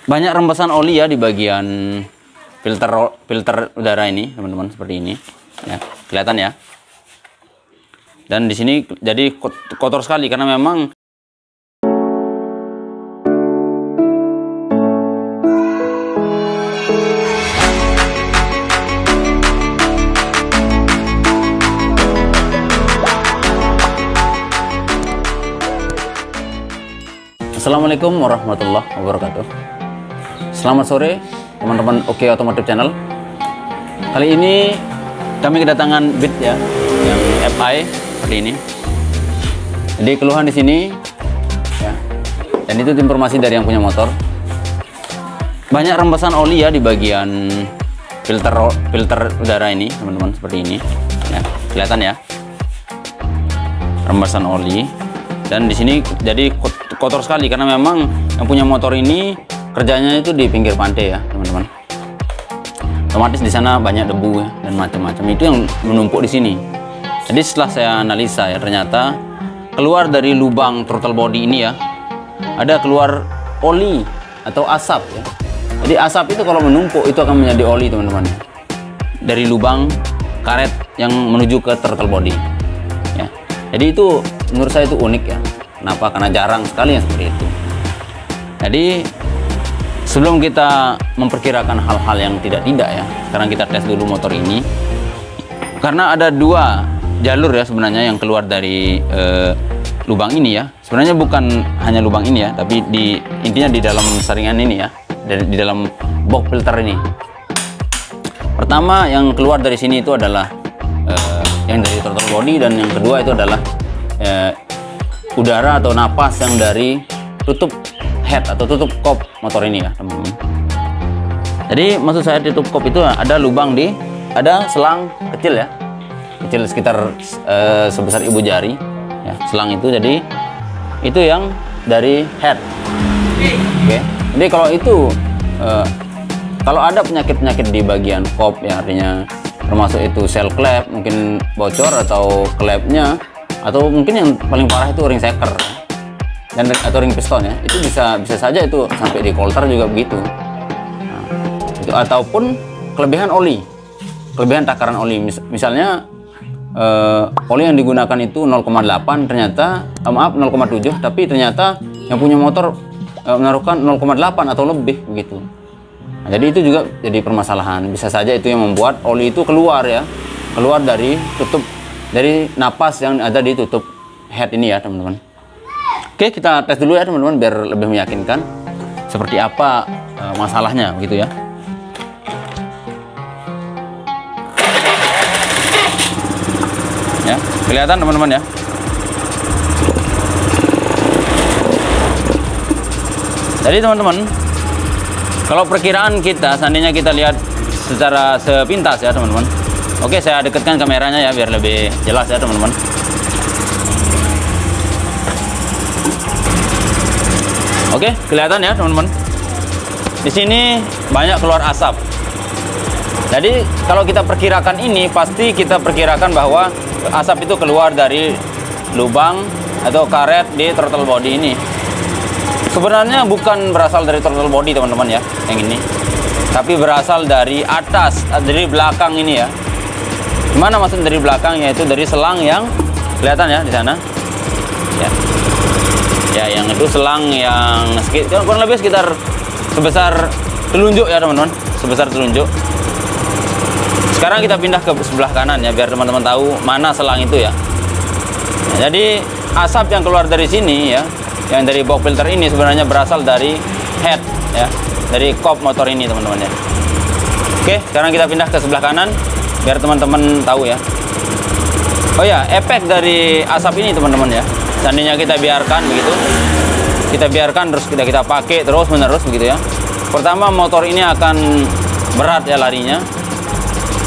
Banyak rembesan oli ya di bagian filter udara ini, teman-teman, seperti ini. Ya, kelihatan ya. Dan di sini jadi kotor sekali karena memang Assalamualaikum warahmatullahi wabarakatuh. Selamat sore teman-teman Oke Otomotif Channel. Kali ini kami kedatangan Beat ya, yang FI seperti ini. Jadi keluhan di sini ya, dan itu informasi dari yang punya motor. Banyak rembesan oli ya di bagian filter udara ini, teman-teman, seperti ini. Ya, kelihatan ya, rembesan oli. Dan di sini jadi kotor sekali karena memang yang punya motor ini kerjanya itu di pinggir pantai ya, teman-teman. Otomatis di sana banyak debu ya, dan macam-macam itu yang menumpuk di sini. Jadi setelah saya analisa ya, ternyata keluar dari lubang throttle body ini ya, ada keluar oli atau asap ya. Jadi asap itu kalau menumpuk itu akan menjadi oli, teman-teman, dari lubang karet yang menuju ke throttle body ya. Jadi itu menurut saya itu unik ya. Kenapa? Karena jarang sekali yang seperti itu. Jadi sebelum kita memperkirakan hal-hal yang tidak-tidak ya, sekarang kita tes dulu motor ini. Karena ada dua jalur ya sebenarnya yang keluar dari lubang ini ya. Sebenarnya bukan hanya lubang ini ya, tapi intinya di dalam saringan ini ya, di dalam box filter ini. Pertama yang keluar dari sini itu adalah yang dari throttle body, dan yang kedua itu adalah udara atau napas yang dari tutup head atau tutup kop motor ini ya, teman-teman. Jadi maksud saya tutup kop itu ada lubang ada selang kecil ya, kecil sekitar sebesar ibu jari ya, selang itu. Jadi itu yang dari head. Oke. Jadi kalau itu kalau ada penyakit di bagian kop ya, artinya termasuk itu sel klep mungkin bocor atau klepnya, atau mungkin yang paling parah itu ring shaker dan atau ring piston ya, itu bisa saja itu sampai di coulter juga begitu. Nah, itu ataupun kelebihan takaran oli, misalnya oli yang digunakan itu 0,8 ternyata 0,7, tapi ternyata yang punya motor menaruhkan 0,8 atau lebih begitu. Nah, jadi itu juga jadi permasalahan. Bisa saja itu yang membuat oli itu keluar dari napas yang ada di tutup head ini ya, teman-teman. Oke, kita tes dulu ya, teman-teman, biar lebih meyakinkan seperti apa masalahnya begitu ya. Ya, kelihatan teman-teman ya. Jadi teman-teman, kalau perkiraan kita, seandainya kita lihat secara sepintas ya, teman-teman. Oke, saya dekatkan kameranya ya biar lebih jelas ya, teman-teman. Oke, kelihatan ya, teman-teman. Di sini banyak keluar asap. Jadi kalau kita perkirakan ini, pasti kita perkirakan bahwa asap itu keluar dari lubang atau karet di throttle body ini. Sebenarnya bukan berasal dari throttle body, teman-teman ya, yang ini, tapi berasal dari atas, dari belakang ini ya. Gimana maksud dari belakang? Yaitu dari selang yang kelihatan ya di sana. Ya. Ya, yang itu selang yang kurang lebih sekitar sebesar telunjuk ya, teman-teman, sebesar telunjuk. Sekarang kita pindah ke sebelah kanan ya, biar teman-teman tahu mana selang itu ya. Nah, jadi asap yang keluar dari sini ya, yang dari box filter ini sebenarnya berasal dari head ya, dari kop motor ini, teman-teman ya. Oke, sekarang kita pindah ke sebelah kanan biar teman-teman tahu ya. Oh ya, efek dari asap ini, teman-teman ya, seandainya kita biarkan begitu, kita biarkan terus kita pakai terus menerus begitu ya. Pertama, motor ini akan berat ya larinya,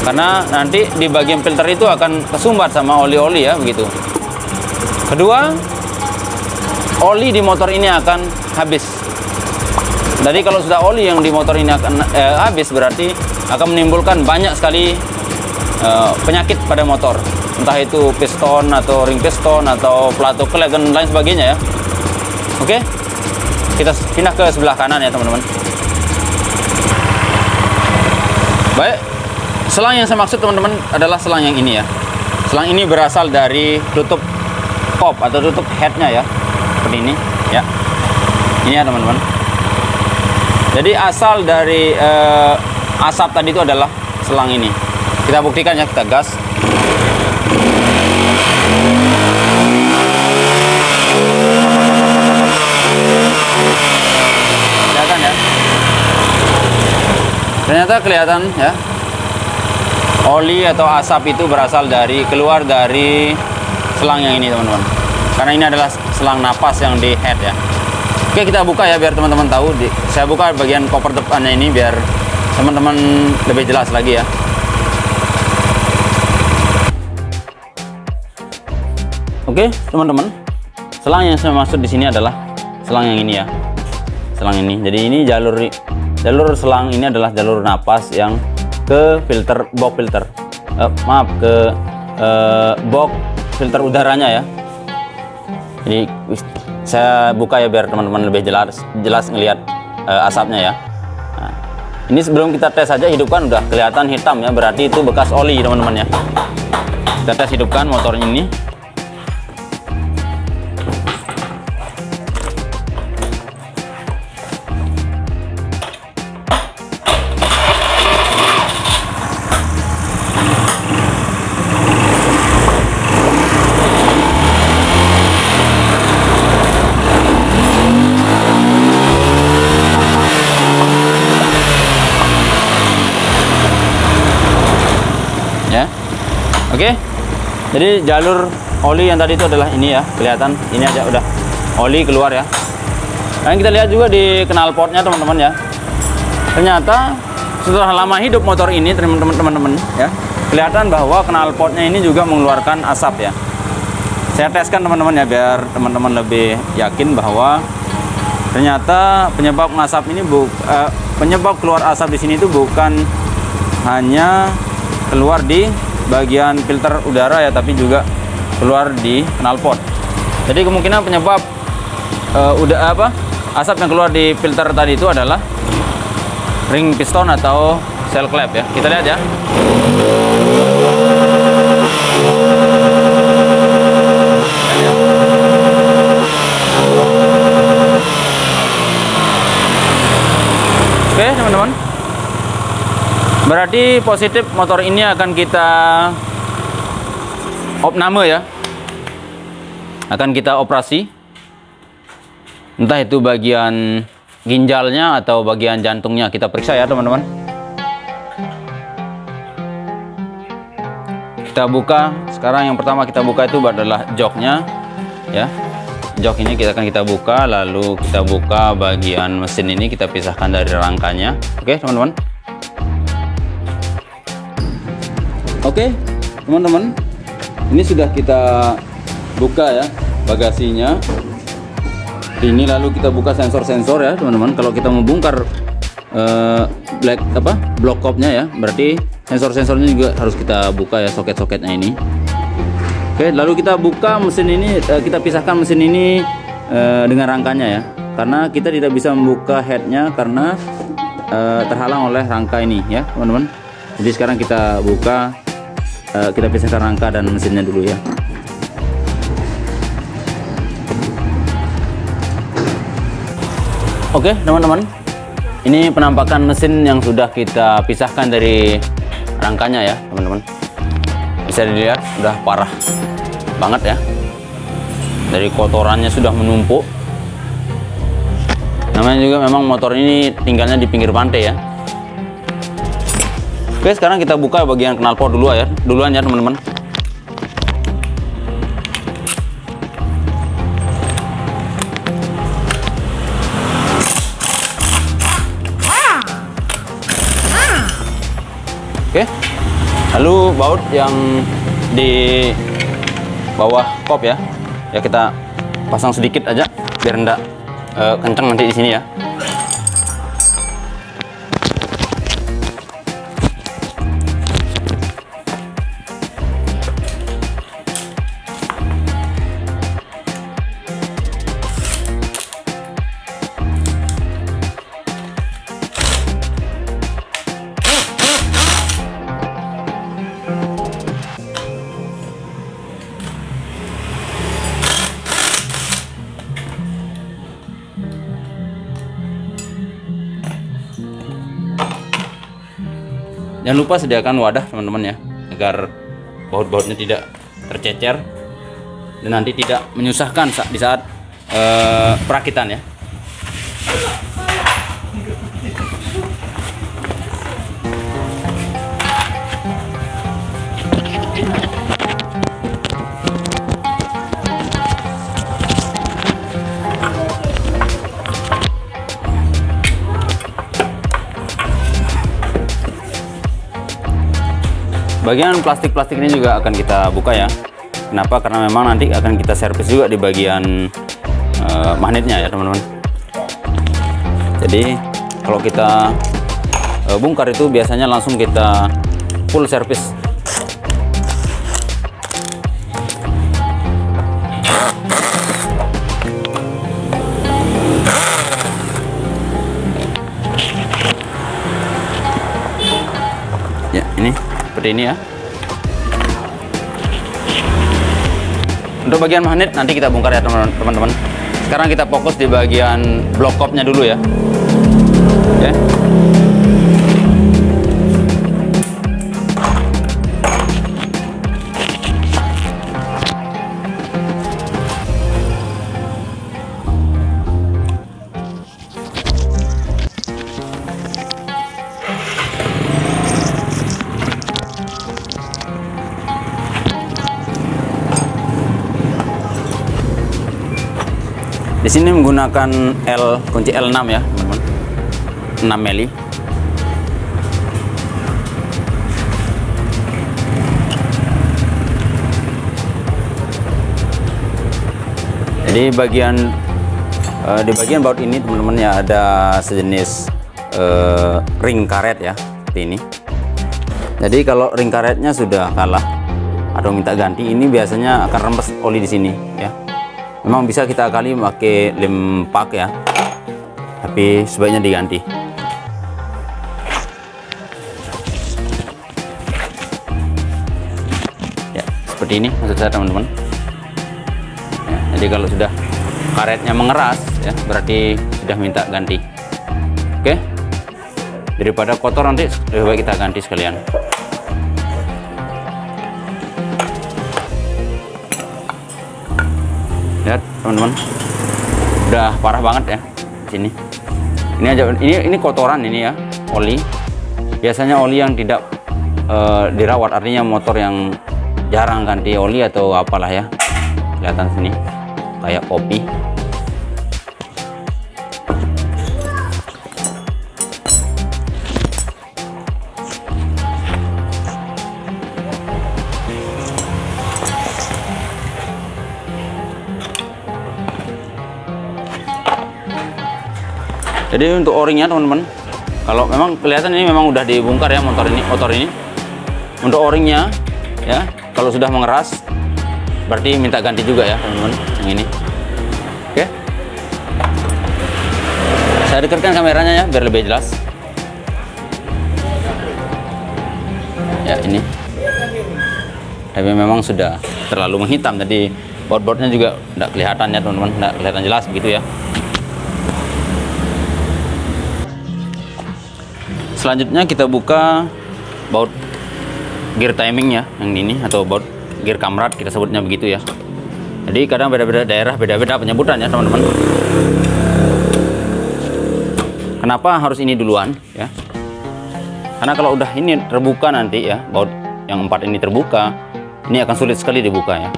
karena nanti di bagian filter itu akan kesumbat sama oli-oli ya begitu. Kedua, oli di motor ini akan habis. Jadi kalau sudah oli yang di motor ini akan habis, berarti akan menimbulkan banyak sekali penyakit pada motor, entah itu piston atau ring piston atau plato klep dan lain sebagainya ya. Oke, kita pindah ke sebelah kanan ya, teman-teman. Baik, selang yang saya maksud teman-teman adalah selang yang ini ya. Selang ini berasal dari tutup kop atau tutup headnya ya, seperti ini ya. Ini ya teman-teman. Jadi asal dari asap tadi itu adalah selang ini. Kita buktikan ya, kita gas. Kelihatan ya. Ternyata kelihatan ya. Oli atau asap itu berasal dari keluar dari selang yang ini teman-teman. Karena ini adalah selang napas yang di head ya. Oke, kita buka ya biar teman-teman tahu. Saya buka bagian koper depannya ini biar teman-teman lebih jelas lagi ya. Oke teman-teman, selang yang saya maksud di sini adalah selang yang ini ya. Selang ini. Jadi ini jalur selang ini adalah jalur napas yang ke filter box filter, ke box filter udaranya ya. Jadi saya buka ya biar teman-teman lebih jelas ngelihat asapnya ya. Nah, ini sebelum kita tes saja hidupkan, udah kelihatan hitam ya, berarti itu bekas oli teman-teman ya. Kita tes hidupkan motor ini. Ya, oke. Jadi jalur oli yang tadi itu adalah ini ya, kelihatan. Ini aja udah oli keluar ya. Dan kita lihat juga di knalpotnya teman-teman ya. Ternyata setelah lama hidup motor ini teman-teman ya, kelihatan bahwa knalpotnya ini juga mengeluarkan asap ya. Saya teskan teman-teman ya biar teman-teman lebih yakin bahwa ternyata penyebab asap ini penyebab keluar asap di sini itu bukan hanya keluar di bagian filter udara ya, tapi juga keluar di knalpot. Jadi kemungkinan penyebab asap yang keluar di filter tadi itu adalah ring piston atau seal clamp ya. Kita lihat ya. Oke teman-teman, berarti positif motor ini akan kita opname ya, akan kita operasi, entah itu bagian ginjalnya atau bagian jantungnya kita periksa ya teman-teman. Kita buka sekarang, yang pertama kita buka itu adalah joknya ya. Jok ini akan kita buka, lalu kita buka bagian mesin ini, kita pisahkan dari rangkanya. Oke teman-teman. Oke teman-teman, ini sudah kita buka ya bagasinya ini, lalu kita buka sensor-sensor ya teman-teman. Kalau kita mau bongkar block kopnya ya, berarti sensor-sensornya juga harus kita buka ya, soket-soketnya ini. Oke, lalu kita buka mesin ini, kita pisahkan mesin ini dengan rangkanya ya, karena kita tidak bisa membuka headnya karena terhalang oleh rangka ini ya teman-teman. Jadi sekarang kita buka, kita pisahkan rangka dan mesinnya dulu ya. Oke teman-teman, ini penampakan mesin yang sudah kita pisahkan dari rangkanya ya teman-teman. Bisa dilihat udah parah banget ya, dari kotorannya sudah menumpuk. Namanya juga memang motor ini tinggalnya di pinggir pantai ya. Oke, sekarang kita buka bagian knalpot duluan ya teman-teman. Oke, lalu baut yang di bawah kop ya, kita pasang sedikit aja biar enggak kenceng nanti di sini ya. Jangan lupa sediakan wadah teman-teman ya, agar baut-bautnya tidak tercecer dan nanti tidak menyusahkan di saat perakitan ya. Bagian plastik-plastik ini juga akan kita buka ya. Kenapa? Karena memang nanti akan kita servis juga di bagian magnetnya ya teman-teman. Jadi kalau kita bongkar itu biasanya langsung kita full servis. Ya, ini seperti ini ya. Untuk bagian magnet nanti kita bongkar ya teman-teman. Sekarang kita fokus di bagian block kopnya dulu ya. Oke. Di sini menggunakan kunci L6 ya, teman-teman. 6 mili. Jadi di bagian baut ini teman-teman ya ada sejenis ring karet ya, seperti ini. Jadi kalau ring karetnya sudah kalah atau minta ganti, ini biasanya akan rembes oli di sini ya. Memang bisa kita kali pakai lem pak ya, tapi sebaiknya diganti. Ya, seperti ini maksud saya teman-teman. Ya, jadi kalau sudah karetnya mengeras ya, berarti sudah minta ganti. Oke, daripada kotor nanti lebih baik kita ganti sekalian. Lihat teman-teman, udah parah banget ya sini. Ini aja, ini kotoran ini ya, oli. Biasanya oli yang tidak dirawat, artinya motor yang jarang ganti oli atau apalah ya. Kelihatan sini kayak kopi. Jadi untuk o-ringnya teman-teman, kalau memang kelihatan ini memang udah dibongkar ya motor ini. Untuk o-ringnya ya, kalau sudah mengeras berarti minta ganti juga ya teman-teman, yang ini. Oke, saya dekatkan kameranya ya biar lebih jelas. Ya ini, tapi memang sudah terlalu menghitam, jadi baut-bautnya juga tidak kelihatan ya teman-teman, tidak kelihatan jelas begitu ya. Selanjutnya kita buka baut gear timingnya yang ini, atau baut gear kamrat kita sebutnya begitu ya. Jadi kadang beda-beda daerah beda-beda penyebutannya teman-teman. Kenapa harus ini duluan ya? Karena kalau udah ini terbuka nanti ya, baut yang 4 ini terbuka, ini akan sulit sekali dibuka ya.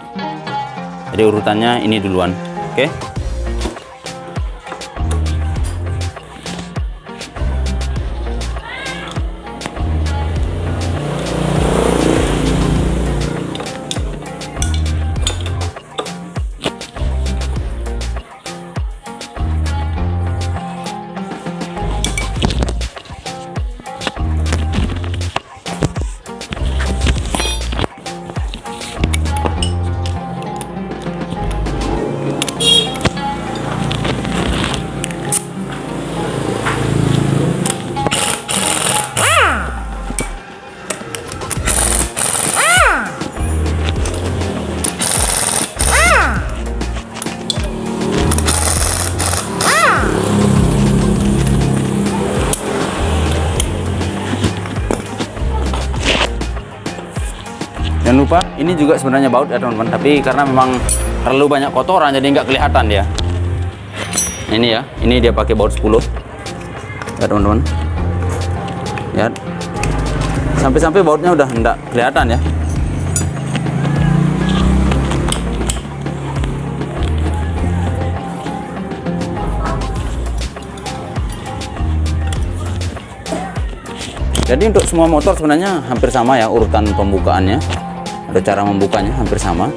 Jadi urutannya ini duluan. Oke. Jangan lupa ini juga sebenarnya baut ya teman-teman, tapi karena memang terlalu banyak kotoran jadi nggak kelihatan dia. Ini ya, ini dia pakai baut 10 ya teman-teman ya, sampai-sampai bautnya udah nggak kelihatan ya. Jadi untuk semua motor sebenarnya hampir sama ya urutan pembukaannya, atau cara membukanya hampir sama.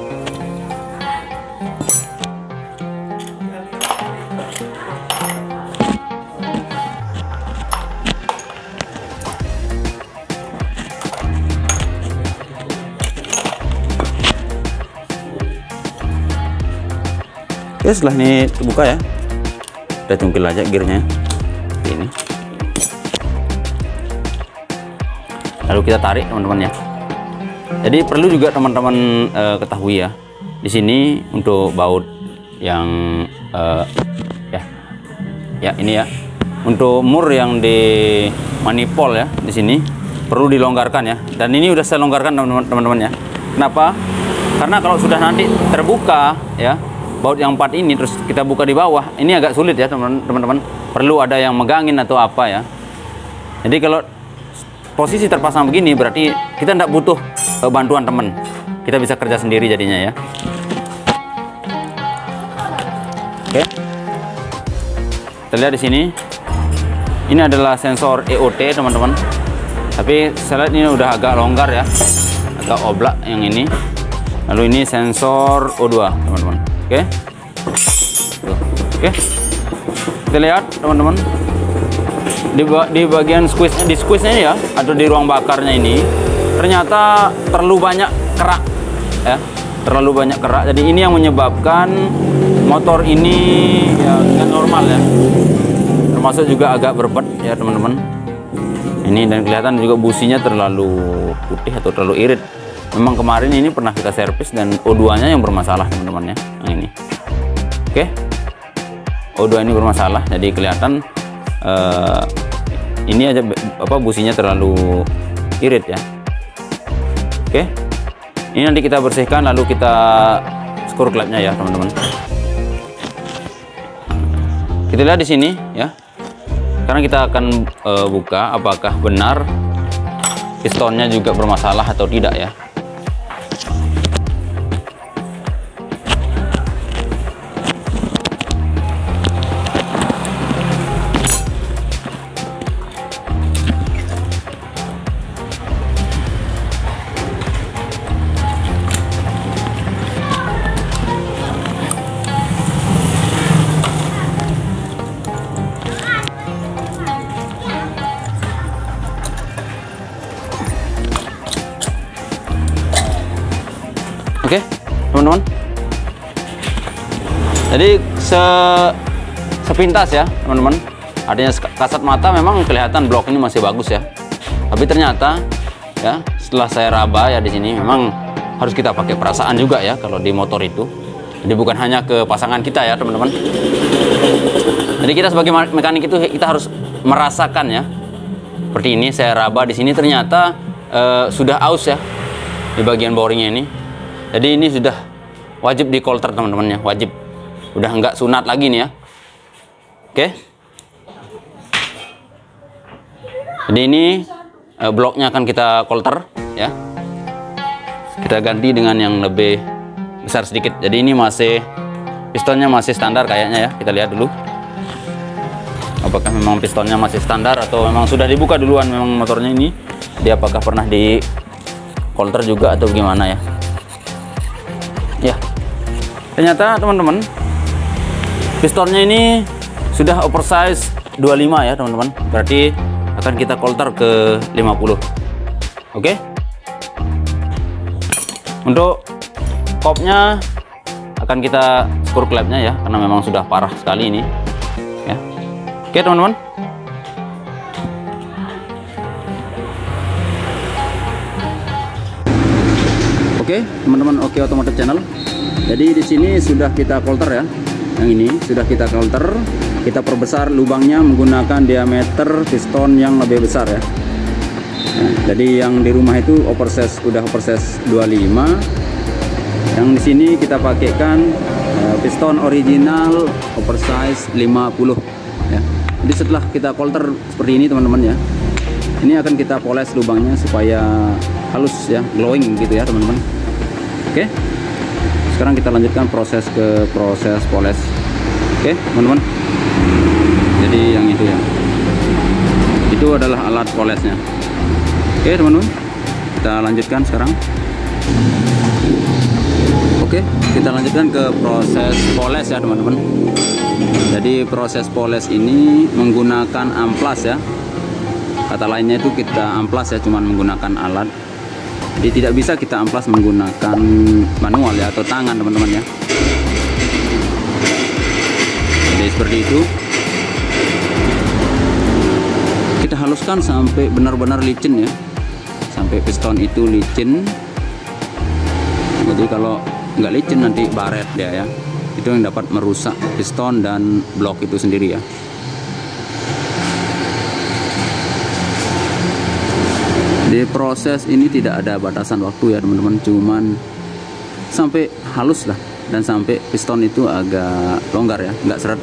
Oke, setelah ini terbuka ya, kita cungkil aja gearnya seperti ini. Lalu kita tarik teman-teman ya. Jadi perlu juga teman-teman ketahui ya, di sini untuk baut yang ya ini ya, untuk mur yang di manifold ya, di sini perlu dilonggarkan ya. Dan ini udah saya longgarkan teman-teman ya. Kenapa? Karena kalau sudah nanti terbuka ya, baut yang 4 ini terus kita buka di bawah, ini agak sulit ya teman-teman. Perlu ada yang megangin atau apa ya. Jadi kalau posisi terpasang begini berarti kita tidak butuh bantuan teman, kita bisa kerja sendiri jadinya ya. Oke, kita lihat di sini, ini adalah sensor EOT teman-teman, tapi saya lihat ini udah agak longgar ya, agak oblak yang ini. Lalu ini sensor O2 teman-teman. Oke, oke, kita lihat teman-teman. Di bagian squeeze-nya ini ya, atau di ruang bakarnya ini ternyata terlalu banyak kerak ya, terlalu banyak kerak. Jadi ini yang menyebabkan motor ini ya nggak normal ya, termasuk juga agak berbet ya teman-teman. Ini dan kelihatan juga businya terlalu putih atau terlalu irit. Memang kemarin ini pernah kita servis dan O2-nya yang bermasalah teman-teman ya, yang ini. Oke, O2 ini bermasalah, jadi kelihatan ini aja businya terlalu irit ya. Oke, ini nanti kita bersihkan lalu kita skru klepnya ya teman-teman. Kita lihat di sini ya, karena kita akan buka apakah benar pistonnya juga bermasalah atau tidak ya. Oke, teman-teman. Jadi sepintas ya, teman-teman. Artinya kasat mata memang kelihatan blok ini masih bagus ya. Tapi ternyata ya, setelah saya raba ya di sini memang harus kita pakai perasaan juga ya kalau di motor itu. Jadi bukan hanya ke pasangan kita ya, teman-teman. Jadi kita sebagai mekanik itu kita harus merasakan ya. Seperti ini saya raba di sini ternyata sudah aus ya di bagian boringnya ini. Jadi ini sudah wajib di kolter teman-teman ya, wajib. Udah nggak sunat lagi nih ya. Oke. Jadi ini bloknya akan kita kolter ya. Kita ganti dengan yang lebih besar sedikit. Jadi ini masih pistonnya masih standar kayaknya ya. Kita lihat dulu. Apakah memang pistonnya masih standar atau memang sudah dibuka duluan memang motornya ini. Dia apakah pernah di kolter juga atau gimana ya. Ya, ternyata teman-teman pistonnya ini sudah oversize 25 ya teman-teman. Berarti akan kita kolter ke 50. Oke. Untuk kopnya akan kita skru klepnya ya, karena memang sudah parah sekali ini ya. Oke teman-teman. Oke, teman-teman, Oke Otomotif Channel. Jadi di sini sudah kita kolter ya. Yang ini sudah kita kolter. Kita perbesar lubangnya menggunakan diameter piston yang lebih besar ya. Nah, jadi yang di rumah itu udah oversize 25. Yang di sini kita pakaikan piston original oversize 50 ya. Jadi setelah kita kolter seperti ini teman-teman ya, ini akan kita poles lubangnya supaya halus ya, glowing gitu ya teman-teman. Oke, sekarang kita lanjutkan proses poles. Oke teman-teman, jadi yang itu ya, itu adalah alat polesnya. Oke teman-teman, kita lanjutkan sekarang. Oke, kita lanjutkan ke proses poles ya teman-teman. Jadi proses poles ini menggunakan amplas ya. Kata lainnya itu kita amplas ya, cuman menggunakan alat. Jadi tidak bisa kita amplas menggunakan manual ya, atau tangan teman-teman ya. Jadi seperti itu. Kita haluskan sampai benar-benar licin ya. Sampai piston itu licin. Jadi kalau nggak licin nanti baret dia ya, itu yang dapat merusak piston dan blok itu sendiri ya. Di proses ini tidak ada batasan waktu ya teman-teman, cuman sampai halus lah dan sampai piston itu agak longgar ya, nggak seret.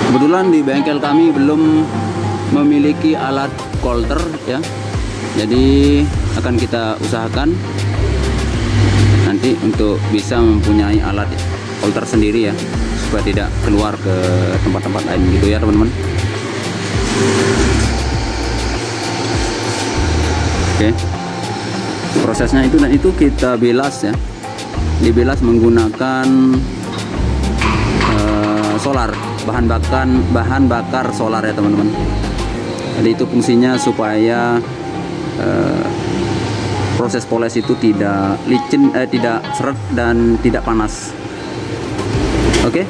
Kebetulan di bengkel kami belum memiliki alat kolter ya, jadi akan kita usahakan nanti untuk bisa mempunyai alat kolter sendiri ya, supaya tidak keluar ke tempat-tempat lain gitu ya teman-teman. Oke, prosesnya itu, dan itu kita bilas ya, dibilas menggunakan solar, bahan bakar solar ya teman-teman. Jadi itu fungsinya supaya proses poles itu tidak licin, tidak seret dan tidak panas. Oke.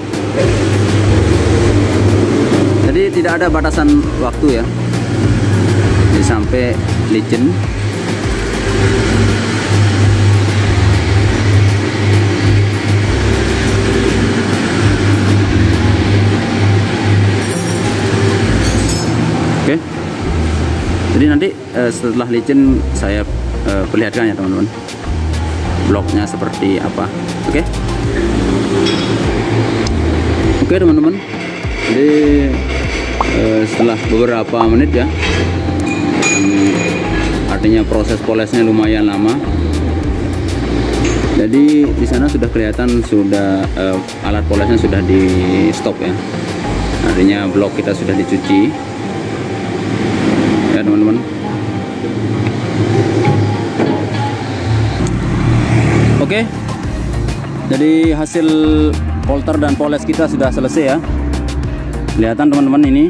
Jadi tidak ada batasan waktu ya. Jadi sampai licin. Oke, jadi nanti setelah licin saya perlihatkan ya teman-teman, bloknya seperti apa. Oke teman-teman, jadi setelah beberapa menit ya, artinya proses polesnya lumayan lama. Jadi di sana sudah kelihatan sudah alat polesnya sudah di stop ya, artinya blok kita sudah dicuci ya teman-teman. Oke, jadi hasil kolter dan poles kita sudah selesai ya. Kelihatan teman-teman, ini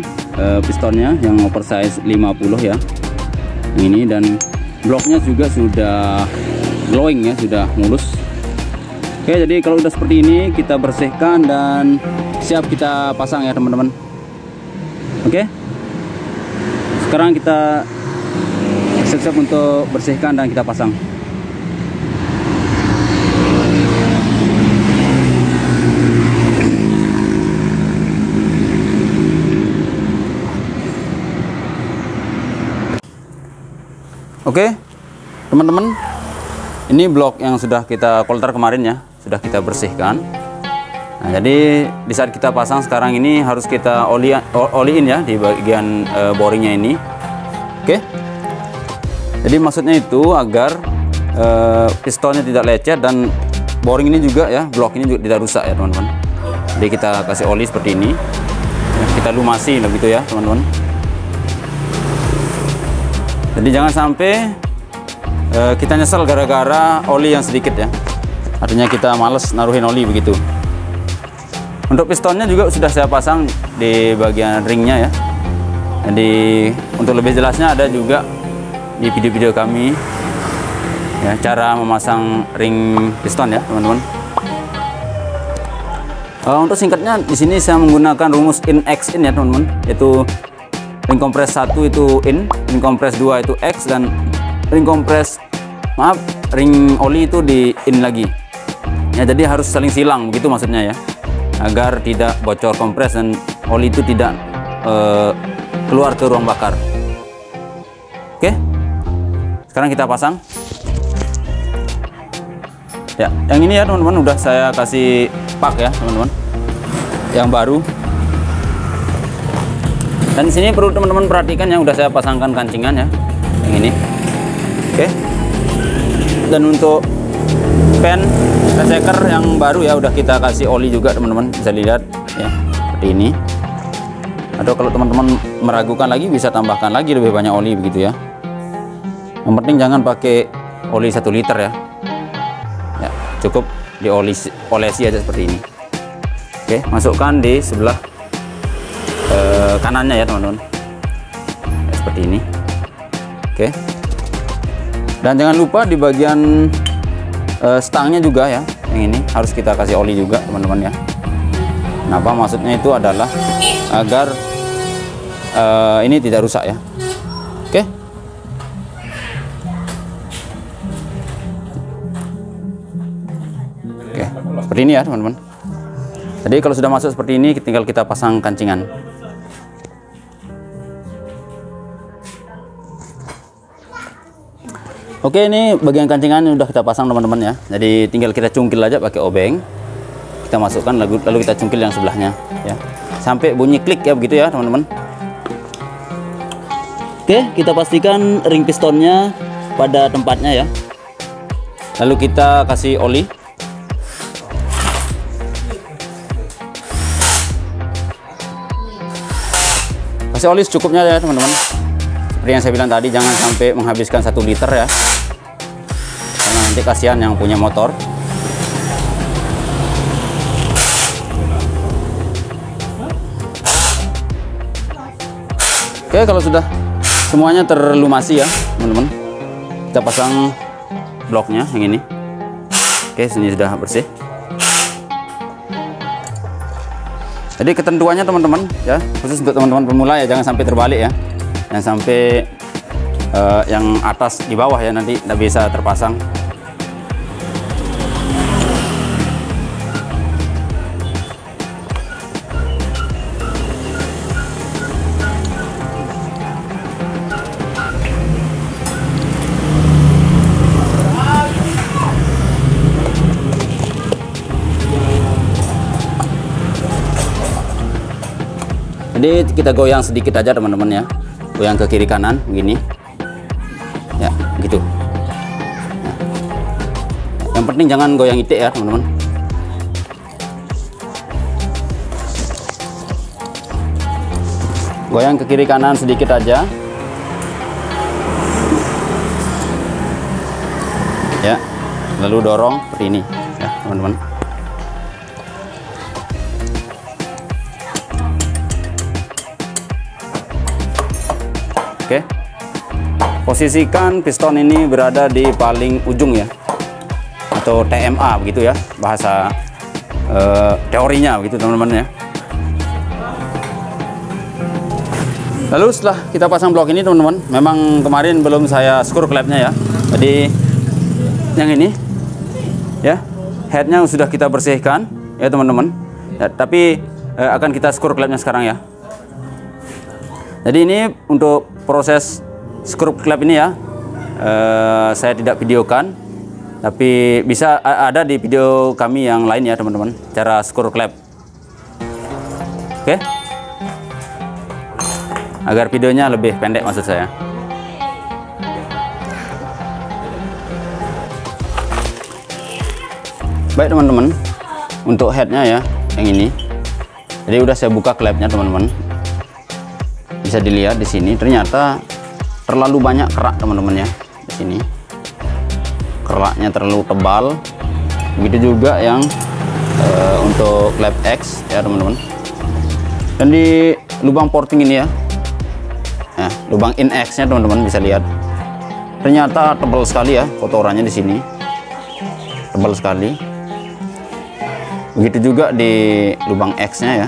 pistonnya yang oversize 50 ya, ini, dan bloknya juga sudah glowing ya, sudah mulus. Oke, jadi kalau udah seperti ini kita bersihkan dan siap kita pasang ya teman-teman. Oke, sekarang kita siap-siap untuk bersihkan dan kita pasang. Oke teman-teman, ini blok yang sudah kita kolter kemarin ya, sudah kita bersihkan. Nah, jadi di saat kita pasang sekarang ini harus kita oliin ya di bagian boringnya ini. Oke, jadi maksudnya itu agar pistonnya tidak lecet dan boring ini juga ya, blok ini juga tidak rusak ya teman-teman. Jadi kita kasih oli seperti ini ya, kita lumasi begitu ya teman-teman. Jadi jangan sampai kita nyesel gara-gara oli yang sedikit ya, artinya kita males naruhin oli begitu. Untuk pistonnya juga sudah saya pasang di bagian ringnya ya. Jadi untuk lebih jelasnya ada juga di video-video kami ya, cara memasang ring piston ya teman-teman. Untuk singkatnya di sini saya menggunakan rumus in X in ya teman-teman. Itu ring kompres 1 itu in, ring kompres 2 itu X, dan ring kompres, maaf, ring oli itu di in lagi. Ya, jadi harus saling silang begitu maksudnya ya, agar tidak bocor kompres dan oli itu tidak keluar ke ruang bakar. Oke, sekarang kita pasang. Ya, yang ini ya teman-teman udah saya kasih pak ya teman-teman, yang baru. Dan di sini perlu teman-teman perhatikan yang udah saya pasangkan kancingan ya, yang ini. Oke. Dan untuk pan shaker yang baru ya udah kita kasih oli juga teman-teman, bisa dilihat ya seperti ini. Atau kalau teman-teman meragukan lagi bisa tambahkan lagi lebih banyak oli begitu ya. Yang penting jangan pakai oli 1 liter ya. Ya, cukup diolesi aja seperti ini. Oke, masukkan di sebelah kanannya ya teman-teman, ya, seperti ini. Oke, dan jangan lupa di bagian stangnya juga ya, yang ini harus kita kasih oli juga teman-teman ya. Kenapa? Maksudnya itu adalah agar ini tidak rusak ya. Oke, seperti ini ya teman-teman. Jadi kalau sudah masuk seperti ini, tinggal kita pasang kancingan. Oke, ini bagian kancingan udah kita pasang teman-teman ya. Jadi tinggal kita cungkil aja pakai obeng. Kita masukkan lalu kita cungkil yang sebelahnya ya. Sampai bunyi klik ya begitu ya teman-teman. Oke, kita pastikan ring pistonnya pada tempatnya ya. Lalu kita kasih oli. Kasih oli secukupnya ya teman-teman. Seperti yang saya bilang tadi, jangan sampai menghabiskan 1 liter ya, karena nanti kasihan yang punya motor. Oke, kalau sudah semuanya terlumasi ya teman-teman, kita pasang bloknya yang ini. Oke, sini sudah bersih. Jadi ketentuannya teman-teman ya, khusus untuk teman-teman pemula ya, jangan sampai terbalik ya, jangan sampai yang atas di bawah ya, nanti tidak bisa terpasang. Jadi kita goyang sedikit aja teman-teman ya, goyang ke kiri kanan begini ya, gitu. Yang penting jangan goyang itik ya teman-teman. Goyang ke kiri kanan sedikit aja ya, lalu dorong seperti ini ya teman-teman. Oke, posisikan piston ini berada di paling ujung ya, atau TMA begitu ya, bahasa teorinya begitu teman-teman ya. Lalu setelah kita pasang blok ini teman-teman, memang kemarin belum saya screw klepnya ya, jadi yang ini ya, headnya sudah kita bersihkan ya teman-teman ya, tapi akan kita screw klepnya sekarang ya. Jadi ini untuk proses screw klep ini ya, saya tidak videokan, tapi bisa ada di video kami yang lain ya teman-teman, cara screw klep. Oke, agar videonya lebih pendek maksud saya. Baik teman-teman, untuk headnya ya yang ini, jadi udah saya buka klepnya teman-teman. Bisa dilihat di sini ternyata terlalu banyak kerak teman-teman ya, di sini keraknya terlalu tebal. Begitu juga yang untuk klep X ya teman-teman. Dan di lubang porting ini ya, nah, lubang in X nya teman-teman bisa lihat ternyata tebal sekali ya, kotorannya di sini tebal sekali. Begitu juga di lubang X nya ya,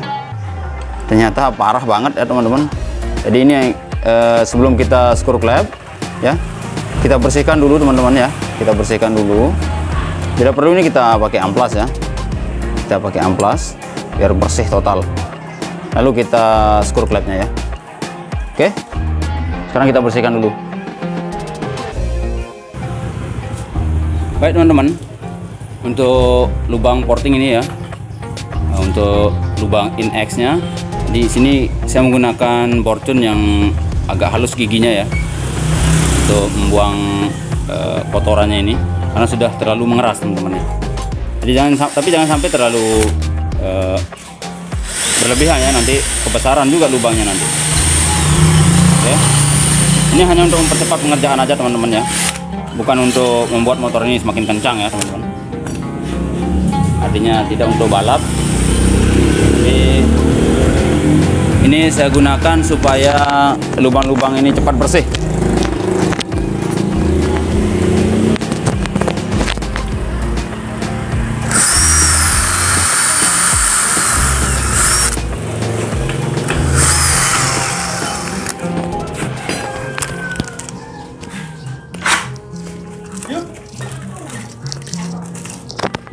ternyata parah banget ya teman-teman. Jadi ini sebelum kita screw klep ya, kita bersihkan dulu teman-teman ya. Kita bersihkan dulu. Bila perlu ini kita pakai amplas ya. Kita pakai amplas biar bersih total. Lalu kita screw klepnya ya. Oke. Sekarang kita bersihkan dulu. Baik teman-teman, untuk lubang porting ini ya, untuk lubang in-X nya di sini saya menggunakan fortune yang agak halus giginya ya, untuk membuang kotorannya ini, karena sudah terlalu mengeras teman-teman ya. Jadi jangan sampai terlalu berlebihan ya, nanti kebesaran juga lubangnya nanti. Oke. Ini hanya untuk mempercepat pengerjaan aja teman-teman ya, bukan untuk membuat motor ini semakin kencang ya teman-teman. Artinya tidak untuk balap. Jadi ini saya gunakan supaya lubang-lubang ini cepat bersih.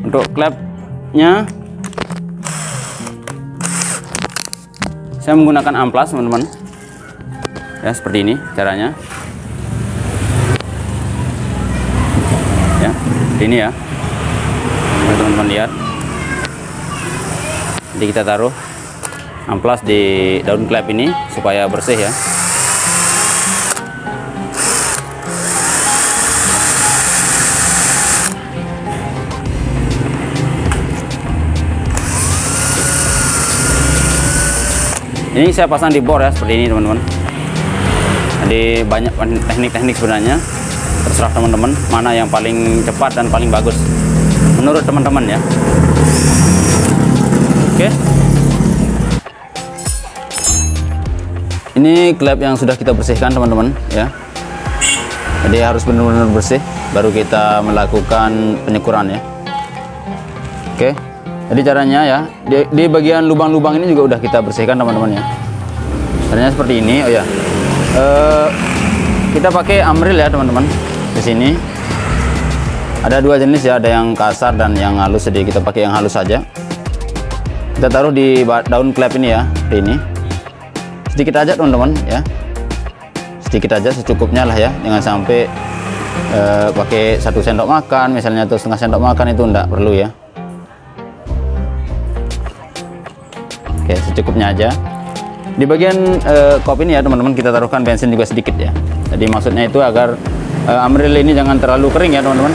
Untuk klepnya saya menggunakan amplas teman-teman ya, seperti ini caranya ya, seperti ini ya teman-teman lihat. Jadi kita taruh amplas di daun klep ini supaya bersih ya. Ini saya pasang di bor ya, seperti ini teman-teman. Jadi banyak teknik-teknik sebenarnya, terserah teman-teman mana yang paling cepat dan paling bagus menurut teman-teman ya. Oke. Ini klep yang sudah kita bersihkan teman-teman ya. Jadi harus benar-benar bersih baru kita melakukan penyekuran ya. Oke. Jadi caranya ya, di bagian lubang-lubang ini juga udah kita bersihkan teman-teman ya. Caranya seperti ini. Oh ya, kita pakai Amril ya teman-teman. Di sini ada dua jenis ya, ada yang kasar dan yang halus. Jadi kita pakai yang halus saja. Kita taruh di daun klep ini ya, seperti ini. Sedikit aja teman-teman ya, sedikit aja secukupnya lah ya. Jangan sampai pakai 1 sendok makan misalnya atau setengah sendok makan, itu enggak perlu ya. Oke, secukupnya aja. Di bagian kop ini ya teman-teman, kita taruhkan bensin juga sedikit ya. Jadi maksudnya itu agar Amril ini jangan terlalu kering ya teman-teman.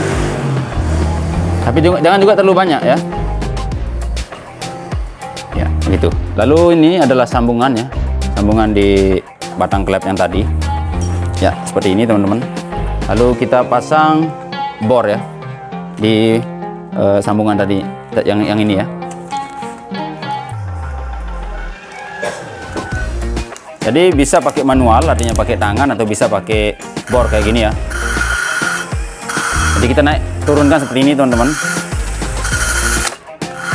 Tapi jangan juga terlalu banyak ya. Ya, gitu. Lalu ini adalah sambungan ya. Sambungan di batang klep yang tadi. Ya, seperti ini teman-teman. Lalu kita pasang bor ya di sambungan tadi yang ini ya. Jadi bisa pakai manual, artinya pakai tangan, atau bisa pakai bor kayak gini ya. Jadi kita turunkan seperti ini teman-teman.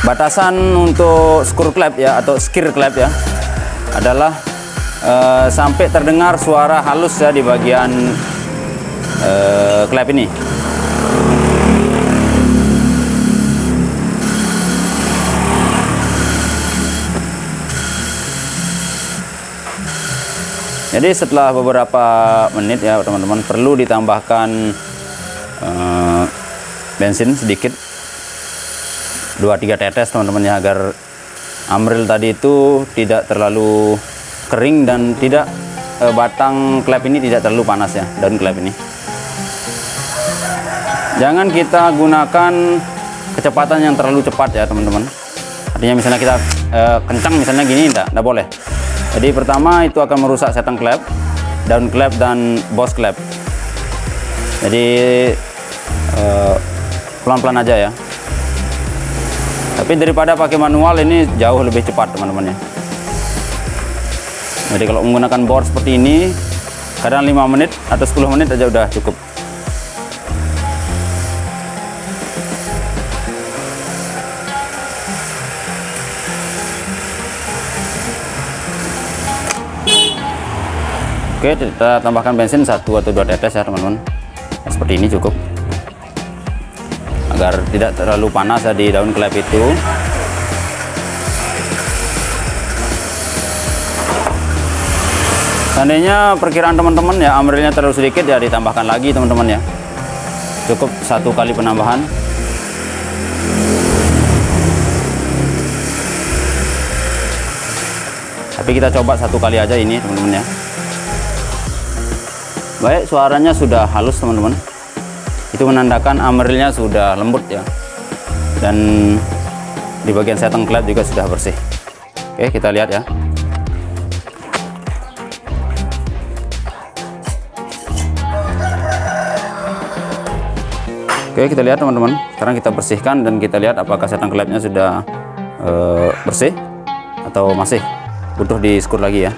Batasan untuk screw klep ya, atau skir klep ya, adalah sampai terdengar suara halus ya di bagian klep ini. Jadi setelah beberapa menit ya teman-teman, perlu ditambahkan bensin sedikit, 2-3 tetes teman-teman ya, agar Amril tadi itu tidak terlalu kering dan tidak batang klep ini tidak terlalu panas ya, daun klep ini. Jangan kita gunakan kecepatan yang terlalu cepat ya teman-teman. Artinya misalnya kita kencang misalnya gini, enggak boleh. Jadi pertama itu akan merusak setang klep, daun klep dan bos klep. Jadi pelan-pelan aja ya. Tapi daripada pakai manual ini jauh lebih cepat teman-teman ya. Jadi kalau menggunakan bor seperti ini, kadang 5 menit atau 10 menit aja udah cukup. Oke, kita tambahkan bensin 1 atau 2 tetes ya teman-teman. Seperti ini cukup, agar tidak terlalu panas ya di daun klep itu. Seandainya perkiraan teman-teman ya amrilnya terlalu sedikit, ya ditambahkan lagi teman-teman ya. Cukup 1 kali penambahan. Tapi kita coba 1 kali aja ini teman-teman ya. Baik, suaranya sudah halus teman-teman. Itu menandakan amrilnya sudah lembut ya. Dan di bagian setting klep juga sudah bersih. Oke, kita lihat ya. Oke, kita lihat teman-teman. Sekarang kita bersihkan dan kita lihat apakah setting klepnya sudah bersih atau masih butuh di skur lagi ya.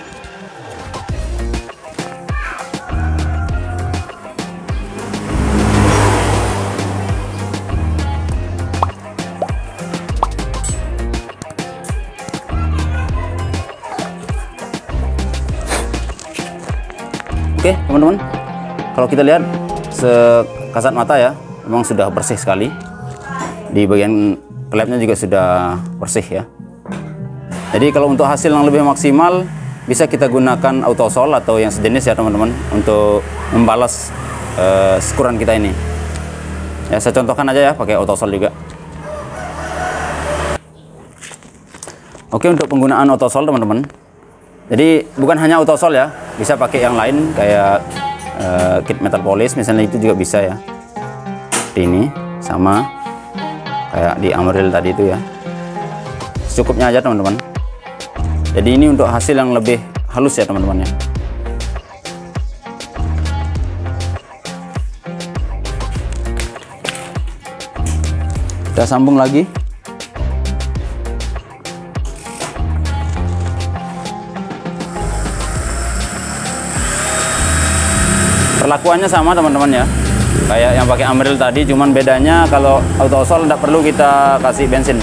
Oke teman-teman, kalau kita lihat sekasat mata ya, memang sudah bersih sekali. Di bagian klepnya juga sudah bersih ya. Jadi kalau untuk hasil yang lebih maksimal, bisa kita gunakan autosol atau yang sejenis ya teman-teman, untuk membalas skuran kita ini. Ya, saya contohkan aja ya, pakai autosol juga. Oke, untuk penggunaan autosol teman-teman, jadi bukan hanya autosol ya, bisa pakai yang lain kayak kit metal polish misalnya, itu juga bisa ya. Ini sama kayak di Amril tadi itu ya, secukupnya aja teman-teman. Jadi ini untuk hasil yang lebih halus ya teman-teman ya. Kita sambung lagi. Perlakuannya sama teman-teman ya, kayak yang pakai Amril tadi, cuman bedanya kalau autosol tidak perlu kita kasih bensin.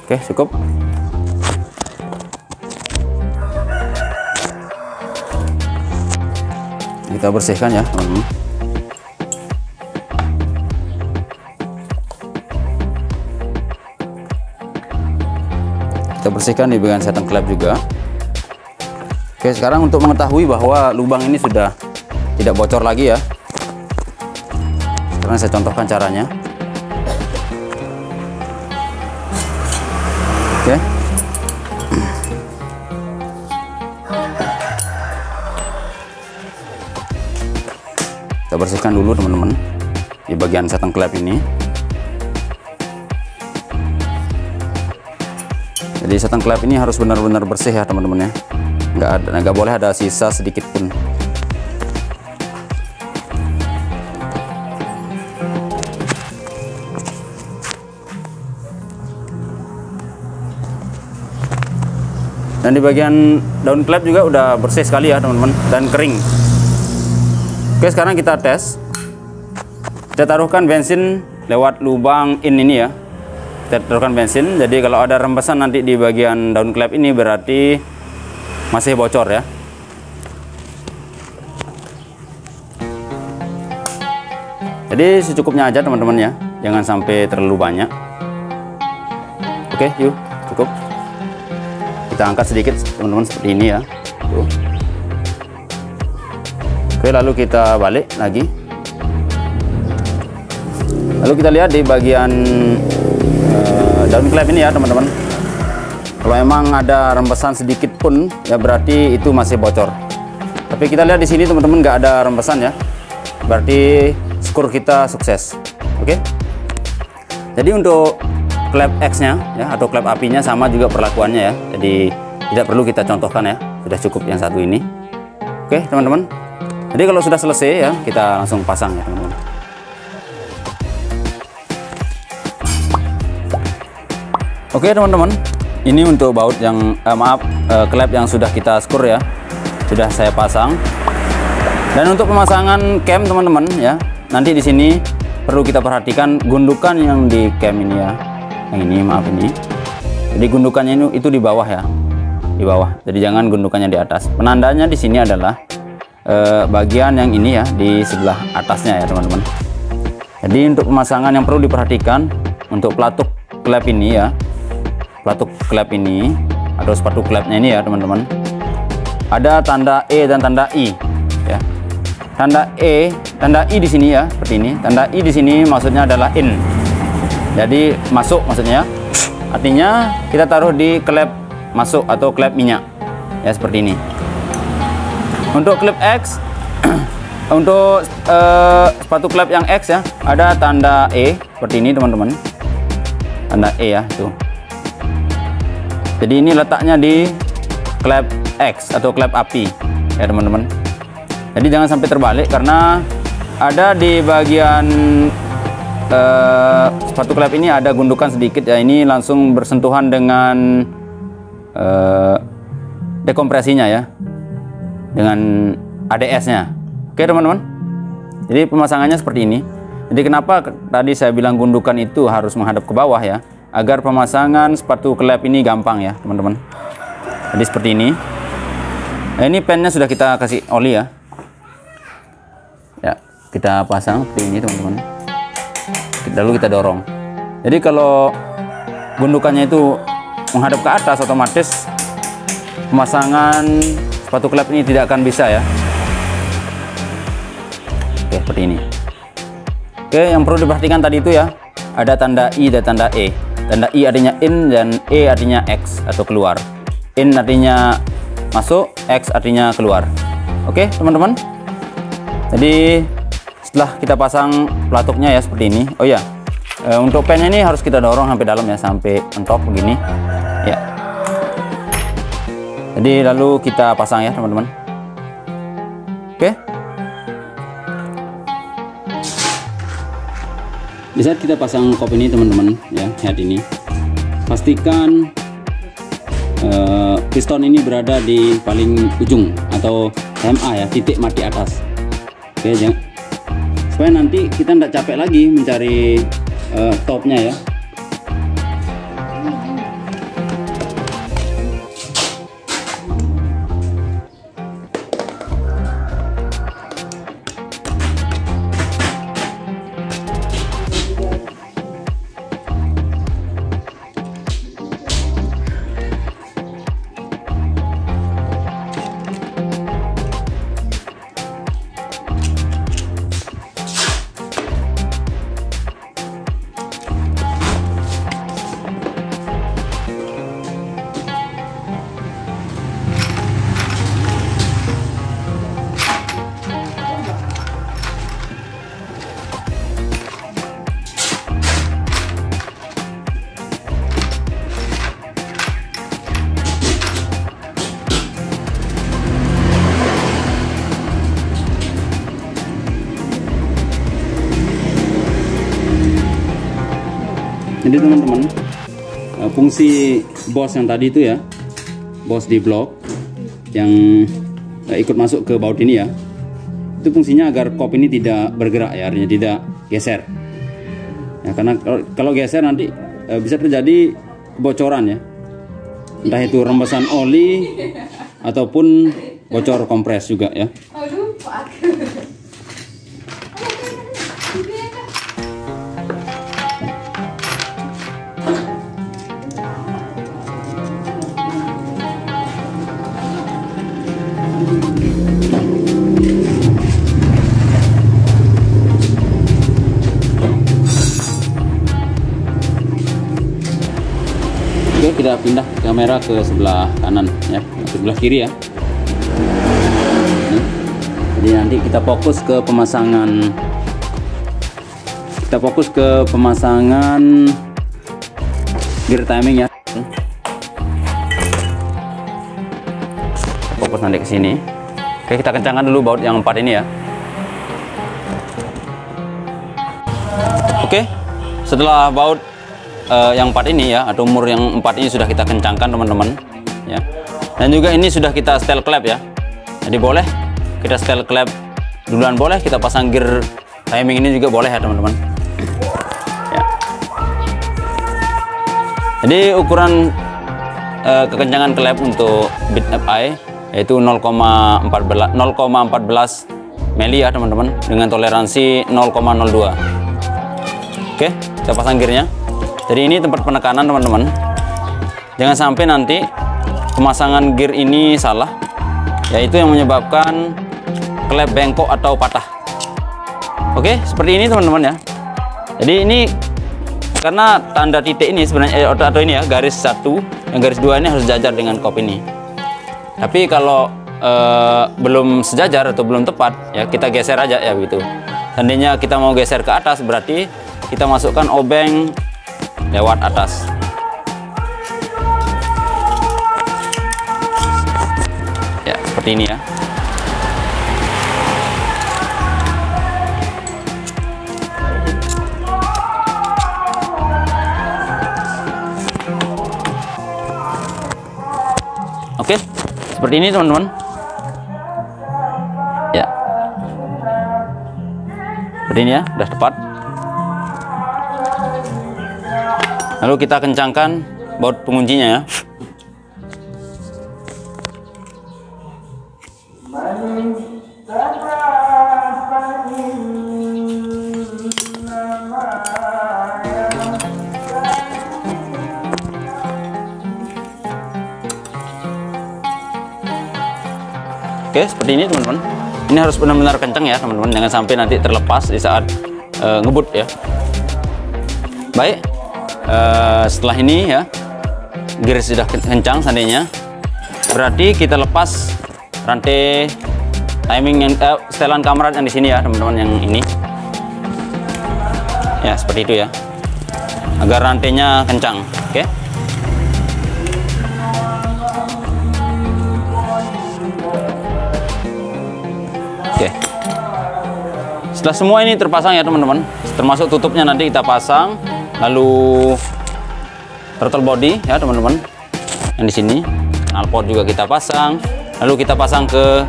Oke, cukup. Kita bersihkan ya teman-teman. Kita bersihkan di bagian setting klep juga. Oke, sekarang untuk mengetahui bahwa lubang ini sudah tidak bocor lagi ya, sekarang saya contohkan caranya. Oke. Kita bersihkan dulu teman-teman di bagian setting klep ini. Jadi setting klep ini harus benar-benar bersih ya teman-teman ya. Nggak boleh ada sisa sedikit pun. Dan di bagian daun klep juga udah bersih sekali ya teman-teman, dan kering. Oke, sekarang kita tes. Kita taruhkan bensin lewat lubang in ini ya. Kita taruhkan bensin, jadi kalau ada rembesan nanti di bagian daun klep ini berarti masih bocor ya. Jadi secukupnya aja teman-teman ya, jangan sampai terlalu banyak. Oke, yuk, cukup. Kita angkat sedikit teman-teman seperti ini ya. Tuh. Oke, lalu kita balik lagi. Lalu kita lihat di bagian daun klep ini ya teman-teman. Kalau memang ada rembesan sedikit pun ya berarti itu masih bocor. Tapi kita lihat di sini teman-teman nggak ada rembesan ya. Berarti skur kita sukses. Oke. Jadi untuk klep X-nya ya, atau klep apinya sama juga perlakuannya ya. Jadi tidak perlu kita contohkan ya, sudah cukup yang satu ini. Oke teman-teman. Jadi kalau sudah selesai ya, kita langsung pasang ya teman-teman. Oke teman-teman, ini untuk baut yang klep yang sudah kita skur ya, sudah saya pasang. Dan untuk pemasangan cam teman-teman ya, nanti di sini perlu kita perhatikan gundukan yang di cam ini ya, yang ini maaf ini. Jadi gundukannya itu di bawah ya, di bawah. Jadi jangan gundukannya di atas. Penandanya di sini adalah bagian yang ini ya, di sebelah atasnya ya teman-teman. Jadi untuk pemasangan yang perlu diperhatikan untuk pelatuk klep ini ya, pelatuk klep ini atau sepatu klepnya ini ya teman-teman, ada tanda E dan tanda I ya. Tanda I di sini ya, seperti ini. Tanda I di sini maksudnya adalah in, jadi masuk maksudnya. Artinya kita taruh di klep masuk atau klep minyak ya, seperti ini. Untuk klep X untuk sepatu klep yang X ya, ada tanda E seperti ini teman-teman, tanda E ya tuh. Jadi ini letaknya di klep X atau klep api ya teman-teman. Jadi jangan sampai terbalik karena ada di bagian sepatu klep ini ada gundukan sedikit ya. Ini langsung bersentuhan dengan dekompresinya ya, dengan ADS-nya. Oke teman-teman. Jadi pemasangannya seperti ini. Jadi kenapa tadi saya bilang gundukan itu harus menghadap ke bawah ya, agar pemasangan sepatu klep ini gampang ya teman-teman. Jadi seperti ini. Nah, ini pennya sudah kita kasih oli ya. Ya, kita pasang seperti ini teman-teman. Lalu kita dorong. Jadi kalau gundukannya itu menghadap ke atas, otomatis pemasangan sepatu klep ini tidak akan bisa ya. Oke, seperti ini. Oke, yang perlu diperhatikan tadi itu ya, ada tanda I dan tanda E. Tanda I artinya in dan E artinya X atau keluar. In artinya masuk, X artinya keluar. Oke teman-teman. Jadi setelah kita pasang pelatuknya ya seperti ini. Oh ya, untuk pennya ini harus kita dorong sampai dalam ya, sampai mentok begini ya. Jadi lalu kita pasang ya teman-teman. Oke. Di saat kita pasang kop ini teman-teman ya, head ini, pastikan piston ini berada di paling ujung atau MA ya, titik mati atas. Oke, jangan, supaya nanti kita tidak capek lagi mencari topnya ya. Jadi teman-teman, fungsi bos yang tadi itu ya, bos di blok yang ikut masuk ke baut ini ya, itu fungsinya agar kop ini tidak bergerak ya, artinya tidak geser ya, karena kalau geser nanti bisa terjadi kebocoran ya, entah itu rembesan oli ataupun bocor kompres juga ya. Oke, kita pindah kamera ke sebelah kanan ya, sebelah kiri ya. Jadi nanti kita fokus ke pemasangan, gear timing ya. Fokus nanti ke sini. Oke, kita kencangkan dulu baut yang 4 ini ya. Oke, setelah baut yang 4 ini ya, atau umur yang 4 ini sudah kita kencangkan teman-teman ya. Dan juga ini sudah kita setel klep ya. Jadi boleh kita setel klep duluan, boleh kita pasang gear timing ini juga boleh ya teman-teman ya. Jadi ukuran kekencangan klep untuk bit FI yaitu 0,14 mili ya teman-teman, dengan toleransi 0,02. Oke, kita pasang gearnya. Jadi ini tempat penekanan teman-teman. Jangan sampai nanti pemasangan gear ini salah, yaitu yang menyebabkan klep bengkok atau patah. Oke, seperti ini teman-teman ya. Jadi ini karena tanda titik ini sebenarnya atau ini ya, garis 1, yang garis 2 ini harus sejajar dengan kop ini. Tapi kalau belum sejajar atau belum tepat ya, kita geser aja ya begitu. Seandainya kita mau geser ke atas, berarti kita masukkan obeng lewat atas. Ya, seperti ini ya. Oke, seperti ini teman-teman. Ya. Seperti ini ya, udah tepat. Lalu kita kencangkan baut penguncinya ya. Oke, seperti ini teman-teman. Ini harus benar-benar kencang ya teman-teman, jangan sampai nanti terlepas di saat ngebut ya. Baik, setelah ini ya, gear sudah kencang seandainya, berarti kita lepas rantai timing yang setelan kamerat yang di sini ya teman-teman, yang ini ya, seperti itu ya, agar rantainya kencang. Oke. Oke. Setelah semua ini terpasang ya teman-teman, termasuk tutupnya nanti kita pasang, lalu throttle body ya teman-teman, yang di sini, knalpot juga kita pasang, lalu kita pasang ke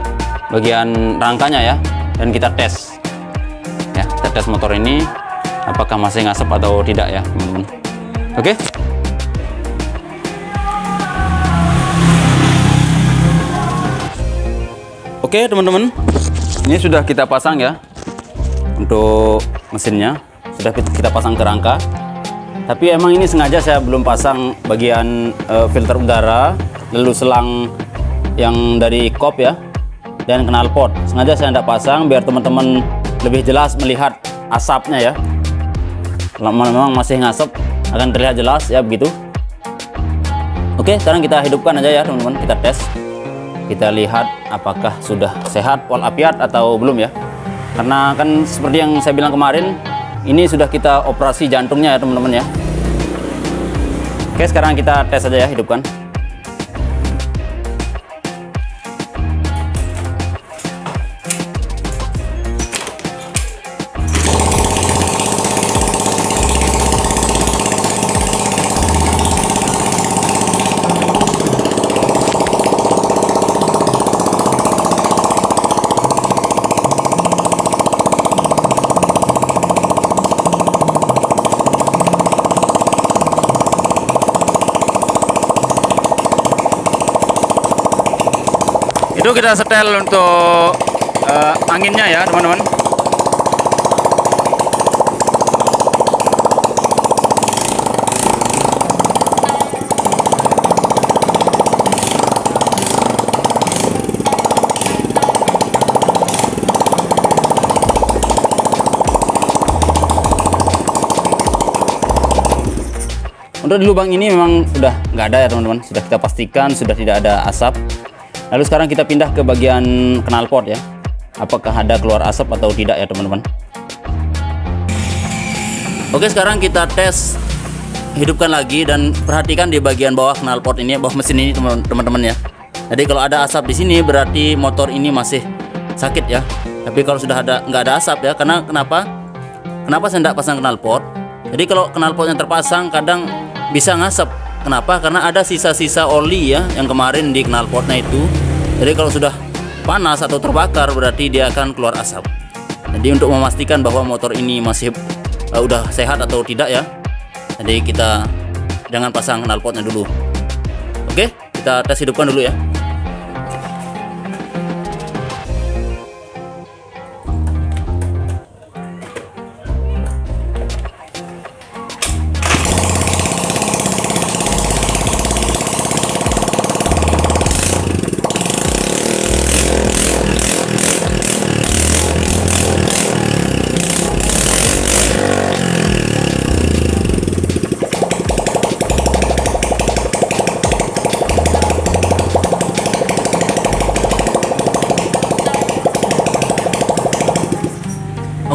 bagian rangkanya ya, dan kita tes ya, kita tes motor ini apakah masih ngasep atau tidak ya teman-teman. Oke. Oke teman-teman, ini sudah kita pasang ya untuk mesinnya, sudah kita pasang ke rangka. Tapi emang ini sengaja saya belum pasang bagian filter udara, lalu selang yang dari kop ya, dan knalpot. Sengaja saya tidak pasang biar teman-teman lebih jelas melihat asapnya ya. Kalau memang masih ngasep akan terlihat jelas ya begitu. Oke, sekarang kita hidupkan aja ya teman-teman, kita tes. Kita lihat apakah sudah sehat wal apiat atau belum ya. Karena kan seperti yang saya bilang kemarin, ini sudah kita operasi jantungnya ya teman-teman ya. Oke, sekarang kita tes aja ya, hidupkan. Itu kita setel untuk anginnya ya teman-teman. Untuk di lubang ini memang sudah nggak ada ya teman-teman, sudah kita pastikan sudah tidak ada asap. Lalu sekarang kita pindah ke bagian knalpot ya, apakah ada keluar asap atau tidak ya teman-teman. Oke, sekarang kita tes, hidupkan lagi dan perhatikan di bagian bawah knalpot ini, bawah mesin ini teman-teman ya. Jadi kalau ada asap di sini berarti motor ini masih sakit ya. Tapi kalau sudah nggak ada asap ya, karena kenapa saya tidak pasang knalpot? Jadi kalau knalpotnya terpasang kadang bisa ngasap. Kenapa? Karena ada sisa-sisa oli ya yang kemarin di knalpotnya itu. Jadi kalau sudah panas atau terbakar berarti dia akan keluar asap. Jadi untuk memastikan bahwa motor ini masih udah sehat atau tidak ya, jadi kita jangan pasang knalpotnya dulu. Oke, kita tes hidupkan dulu ya.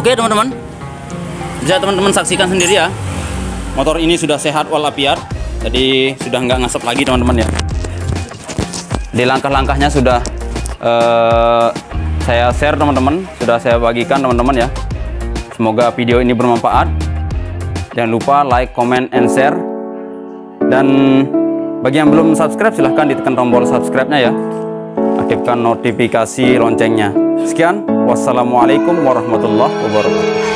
Oke teman-teman, bisa teman-teman saksikan sendiri ya, motor ini sudah sehat walafiat, jadi sudah nggak ngasap lagi teman-teman ya. Di langkah-langkahnya sudah saya share teman-teman, sudah saya bagikan teman-teman ya. Semoga video ini bermanfaat. Jangan lupa like, comment, and share. Dan bagi yang belum subscribe silahkan ditekan tombol subscribe-nya ya. Aktifkan notifikasi loncengnya. Sekian, wassalamualaikum warahmatullahi wabarakatuh.